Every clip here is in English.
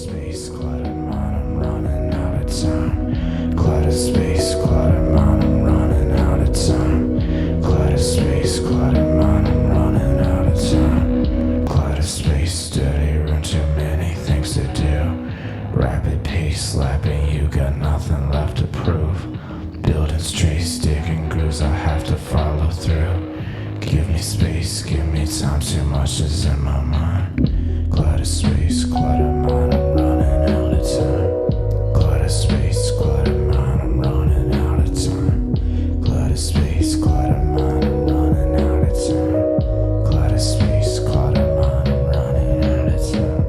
space, cluttered mind, I'm running out of time. Cluttered space, cluttered mind, I'm running out of time. Cluttered space, cluttered mind, I'm running out of time. Cluttered space, dirty room, too many things to do. Rapid pace, slapping, you got nothing left to prove. Building straight, digging grooves, I have to follow through. Give me space, give me time, too much is in my mind. Cluttered space, cluttered mind, I'm running out of time. Cluttered space, cluttered mind, I'm running out of time. Cluttered space, cluttered mind, I'm running out of time. Cluttered space, cluttered mind, I'm running out of time.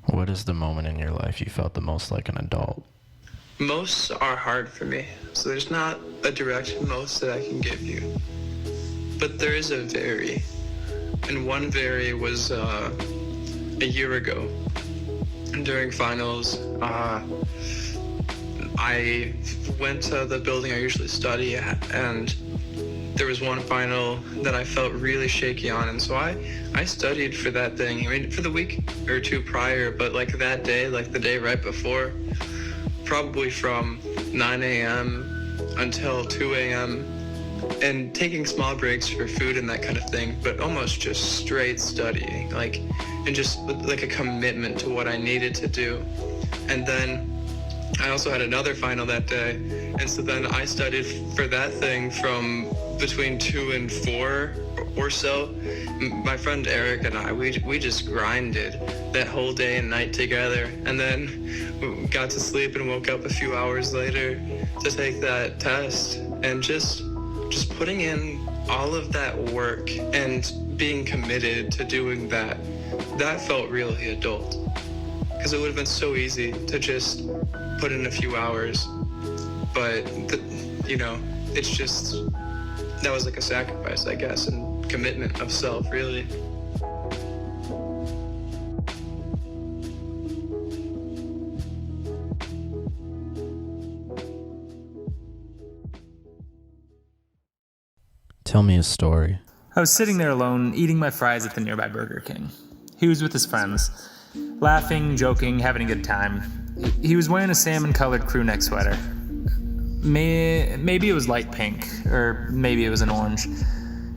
What is the moment in your life you felt the most like an adult? Most are hard for me, so there's not a direct most that I can give you. But there is a very, and one very was a year ago. During finals, I went to the building I usually study at, and there was one final that I felt really shaky on, and so I studied for that thing. I mean, for the week or two prior, but like that day, like the day right before, probably from 9 a.m. until 2 a.m. and taking small breaks for food and that kind of thing, but almost just straight studying, like, and just like a commitment to what I needed to do. And then I also had another final that day, and so then I studied for that thing from between 2 and 4 or so. My friend Eric and I, we just grinded that whole day and night together, and then we got to sleep and woke up a few hours later to take that test. And just putting in all of that work and being committed to doing that felt really adult. Because it would have been so easy to just put in a few hours, but it's just, that was like a sacrifice, I guess, and commitment of self, really. Tell me a story. I was sitting there alone, eating my fries at the nearby Burger King. He was with his friends, laughing, joking, having a good time. He was wearing a salmon-colored crew neck sweater. Maybe it was light pink, or maybe it was an orange.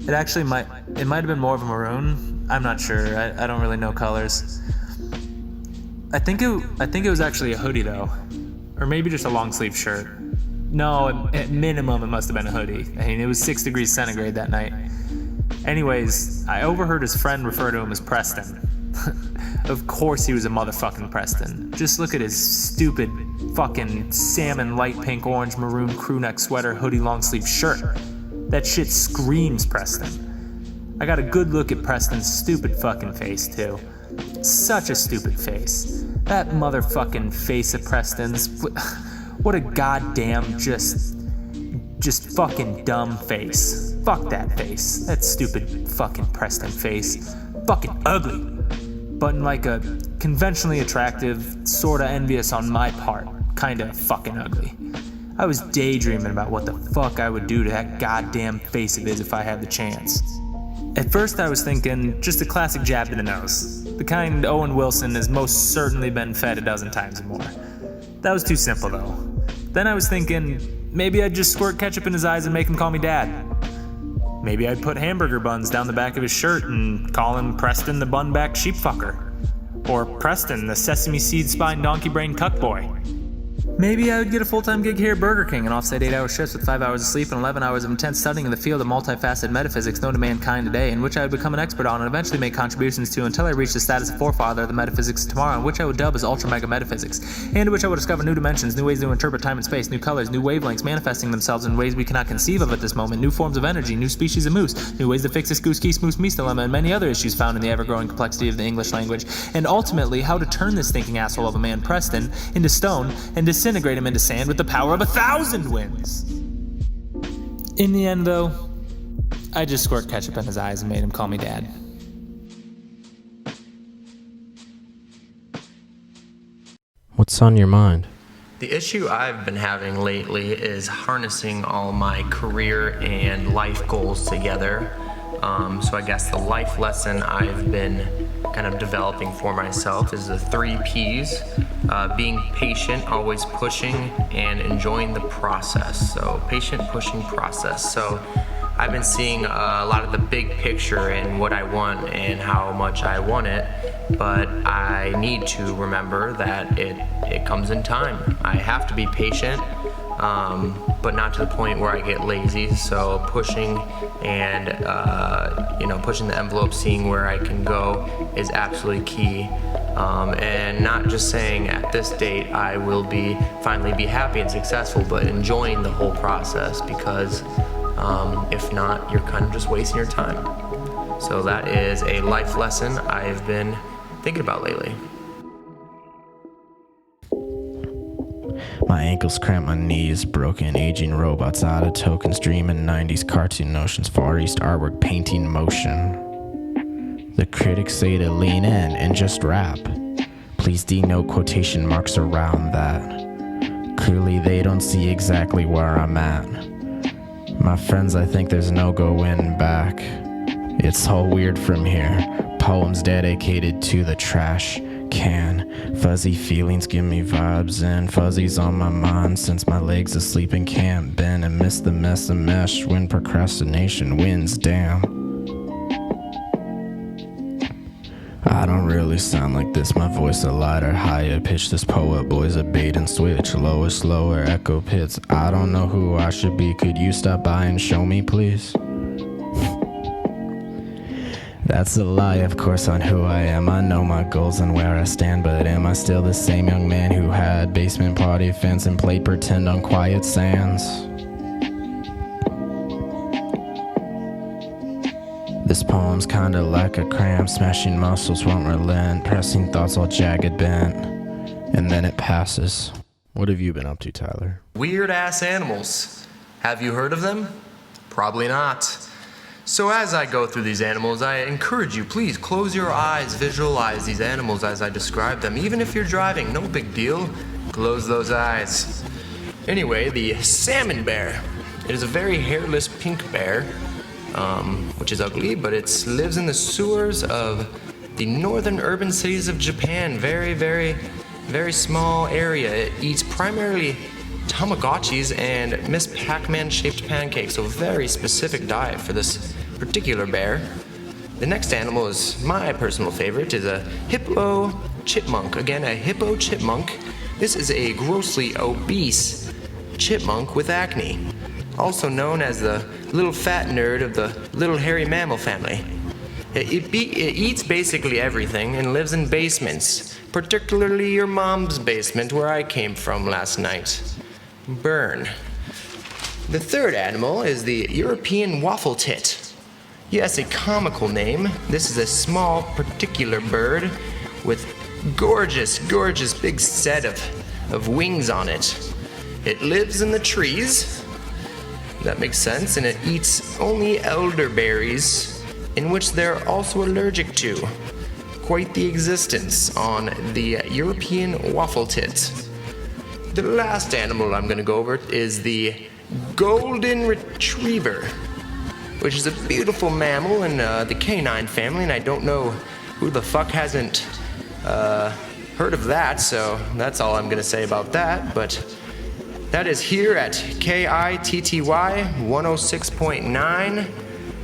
It might have been more of a maroon. I'm not sure. I don't really know colors. I think it was actually a hoodie though, or maybe just a long sleeve shirt. No, at minimum it must have been a hoodie. I mean, it was 6 degrees centigrade that night. Anyways, I overheard his friend refer to him as Preston. Of course he was a motherfucking Preston. Just look at his stupid fucking salmon light pink orange maroon crew neck sweater hoodie long sleeve shirt. That shit screams Preston. I got a good look at Preston's stupid fucking face too. Such a stupid face. That motherfucking face of Preston's. What a goddamn just fucking dumb face. Fuck that face. That stupid fucking Preston face. Fucking ugly. But in like a conventionally attractive, sorta envious on my part, kinda fucking ugly. I was daydreaming about what the fuck I would do to that goddamn face of his if I had the chance. At first I was thinking, just a classic jab to the nose. The kind Owen Wilson has most certainly been fed a dozen times or more. That was too simple though. Then I was thinking, maybe I'd just squirt ketchup in his eyes and make him call me Dad. Maybe I'd put hamburger buns down the back of his shirt and call him Preston the bun-backed sheepfucker. Or Preston the sesame seed spine donkey brain cuck boy. Maybe I would get a full-time gig here at Burger King and offset 8-hour shifts with 5 hours of sleep and 11 hours of intense studying in the field of multifaceted metaphysics known to mankind today, in which I would become an expert on and eventually make contributions to until I reached the status of forefather of the metaphysics of tomorrow, in which I would dub as ultra mega metaphysics, and in which I would discover new dimensions, new ways to interpret time and space, new colors, new wavelengths manifesting themselves in ways we cannot conceive of at this moment, new forms of energy, new species of moose, new ways to fix this goose geese moose meese dilemma, and many other issues found in the ever-growing complexity of the English language, and ultimately how to turn this thinking asshole of a man Preston into stone and disintegrate him into sand with the power of 1,000 winds. In the end, though, I just squirt ketchup in his eyes and made him call me Dad. What's on your mind? The issue I've been having lately is harnessing all my career and life goals together So I guess the life lesson I've been kind of developing for myself is the 3 P's. Being patient, always pushing, and enjoying the process. So patient, pushing, process. So I've been seeing a lot of the big picture and what I want and how much I want it, but I need to remember that it comes in time. I have to be patient, but not to the point where I get lazy. So pushing and pushing the envelope, seeing where I can go is absolutely key. And not just saying at this date I will finally be happy and successful, but enjoying the whole process, because if not, you're kind of just wasting your time. So that is a life lesson I've been thinking about lately. My ankles cramped, my knees broken, aging robots out of tokens, dreaming 90s cartoon notions, Far East artwork, painting motion. The critics say to lean in and just rap. Please denote quotation marks around that. Clearly they don't see exactly where I'm at. My friends, I think there's no going back. It's all weird from here. Poems dedicated to the trash can. Fuzzy feelings give me vibes and fuzzies on my mind since my legs asleep and can't bend and miss the mess of mesh when procrastination wins down. I don't really sound like this, my voice a lighter, higher pitch. This poet boy's a bait and switch, lower, slower, echo pits. I don't know who I should be, could you stop by and show me please? That's a lie, of course, on who I am. I know my goals and where I stand, but am I still the same young man who had basement party fence and played pretend on quiet sands? This poem's kinda like a cramp, smashing muscles won't relent, pressing thoughts all jagged bent, and then it passes. What have you been up to, Tyler? Weird ass animals. Have you heard of them? Probably not. So as I go through these animals, I encourage you, please close your eyes, visualize these animals as I describe them. Even if you're driving, no big deal. Close those eyes. Anyway, the salmon bear. It is a very hairless pink bear, which is ugly, but it lives in the sewers of the northern urban cities of Japan. Very, very, very small area. It eats primarily Tamagotchis and Miss Pac-Man shaped pancakes, so very specific diet for this particular bear. The next animal is my personal favorite, is a hippo chipmunk. Again, a hippo chipmunk. This is a grossly obese chipmunk with acne, also known as the little fat nerd of the little hairy mammal family. It eats basically everything and lives in basements, particularly your mom's basement where I came from last night. Burn. The third animal is the European waffle tit. Yes, a comical name. This is a small, particular bird with gorgeous, gorgeous big set of wings on it. It lives in the trees. That makes sense, and it eats only elderberries, in which they're also allergic to. Quite the existence on the European waffle tit. The last animal I'm going to go over is the golden retriever, which is a beautiful mammal in the canine family, and I don't know who the fuck hasn't heard of that, so that's all I'm going to say about that. But that is here at KITTY 106.9.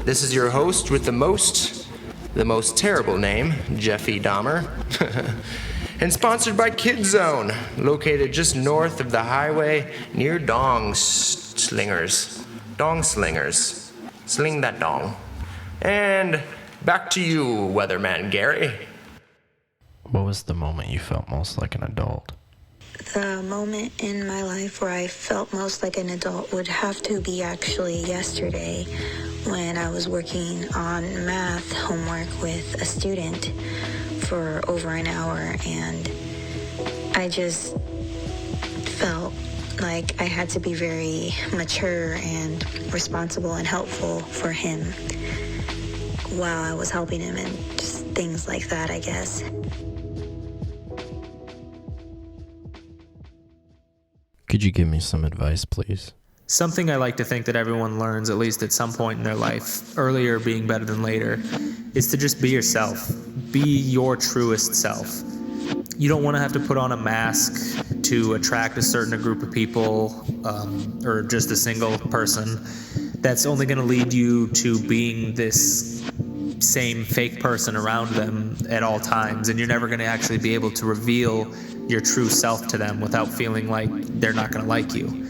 This is your host with the most terrible name, Jeffy Dahmer. And sponsored by Kid Zone, located just north of the highway near Dong Slingers. Sling that dong. And back to you, Weatherman Gary. What was the moment you felt most like an adult? The moment in my life where I felt most like an adult would have to be actually yesterday when I was working on math homework with a student for over an hour, and I just felt like I had to be very mature and responsible and helpful for him while I was helping him, and just things like that, I guess. Could you give me some advice, please? Something I like to think that everyone learns, at least at some point in their life, earlier being better than later, is to just be yourself. Be your truest self. You don't want to have to put on a mask to attract a certain group of people, or just a single person. That's only going to lead you to being this same fake person around them at all times, and you're never going to actually be able to reveal your true self to them without feeling like they're not going to like you.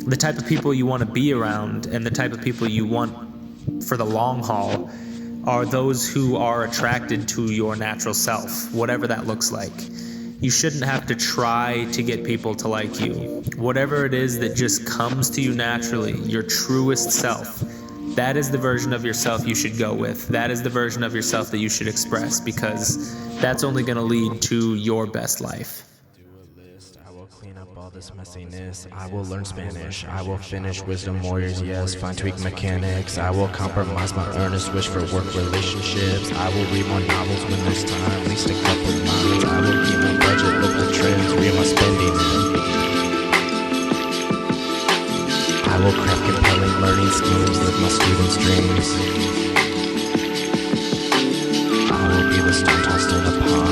The type of people you want to be around and the type of people you want for the long haul are those who are attracted to your natural self, whatever that looks like. You shouldn't have to try to get people to like you. Whatever it is that just comes to you naturally, your truest self, that is the version of yourself you should go with. That is the version of yourself that you should express, because that's only going to lead to your best life. I will clean up all this messiness. I will learn Spanish. I will finish Wisdom Warriors, yes, fine tweak mechanics. I will compromise my earnest wish for work relationships. I will read more novels when there's time, at least a couple months. I will keep my budget, look the trends, read my spending in. I will craft compelling learning schemes, live my students' dreams. I will be the stone tossed in a pond.